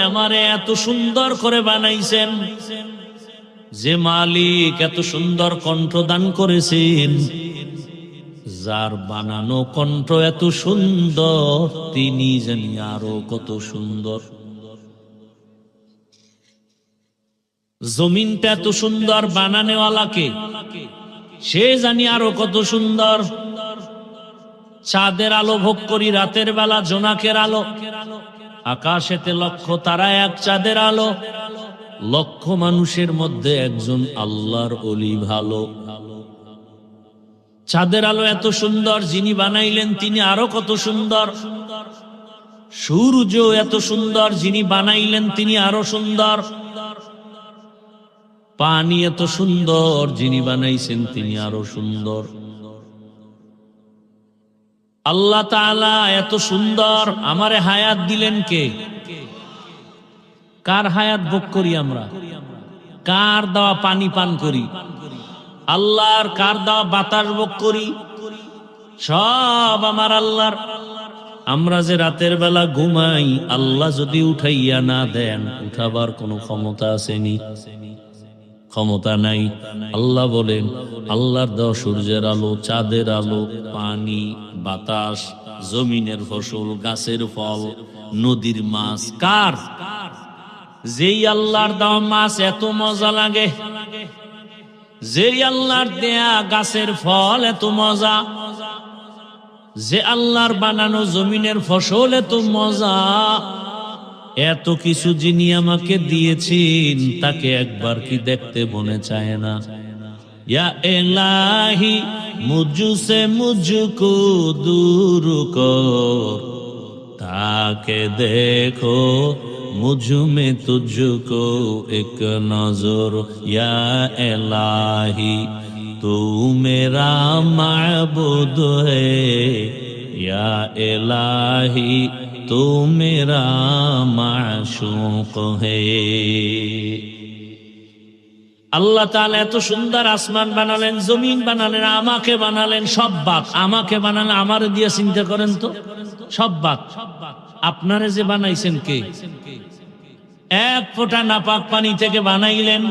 আমারে এত সুন্দর করে বানাইছেন, যে মালিক এত সুন্দর কণ্ঠ দান করেছেন, যার বানানো কণ্ঠ এত সুন্দর, তিনি জানি আরো কত সুন্দর। জমিনটা এত সুন্দর বানানেওয়ালাকে, সে জানি আরো কত সুন্দর। চাঁদের আলো ভোগ করি রাতের বেলা, জোনাকের আলো, আকাশেতে লক্ষ তারা এক চাঁদের আলো, লক্ষ মানুষের মধ্যে একজন আল্লাহর ওলি ভালো। চাঁদের আলো এত সুন্দর, যিনি বানাইলেন তিনি আরো কত সুন্দর। সূর্য এত সুন্দর, যিনি বানাইলেন তিনি আরো সুন্দর। পানি এত সুন্দর, যিনি বানাইছেন তিনি আরো সুন্দর। আল্লাহ তাআলা এত সুন্দর, আমারে হায়াত দিলেন কে? কার হায়াত ভোগ করি আমরা? কার দেওয়া পানি পান করি? আল্লাহর। কার দেওয়া বাতাস ভোগ করি? সব আমার আল্লাহর। আমরা যে রাতের বেলা ঘুমাই, আল্লাহ যদি উঠাইয়া না দেন, উঠাবার কোনো ক্ষমতা আসেনি? ক্ষমতা নাই। আল্লাহ বলেন, আল্লাহর দেওয়া সূর্যের আলো, চাঁদের আলো, পানি, বাতাস, জমিনের ফসল, গাছের ফল, নদীর মাছ কার? যেই আল্লাহর দেওয়া মাছ এত মজা লাগে, যেই আল্লাহর দেয়া গাছের ফল এত মজা, যে আল্লাহর বানানো জমিনের ফসল এত মজা, এত কিছু যিনি আমাকে দিয়েছেন, তাকে একবার কি দেখতে মনে চায় না? ইয়া ইলাহি মুঝসে মুঝকো দূর কর, তাকে দেখো মুঝ মে তুঝকো এক নজর। ইয়া ইলাহি তু মেরা মাবুদ হে, ইয়া ইলাহি তু মেরা মাশূক হে। আল্লাহ তাআলা এত সুন্দর আসমান বানালেন, জমিন বানালেন, আমাকে বানালেন, সব বাক। আমাকে বানালেন, আমারে দিয়ে চিন্তা করেন তো, সব বাক। আপনারে যে বানাইছেন কে? এক ফোঁটা নাপাক পানি থেকে বানাইলেন,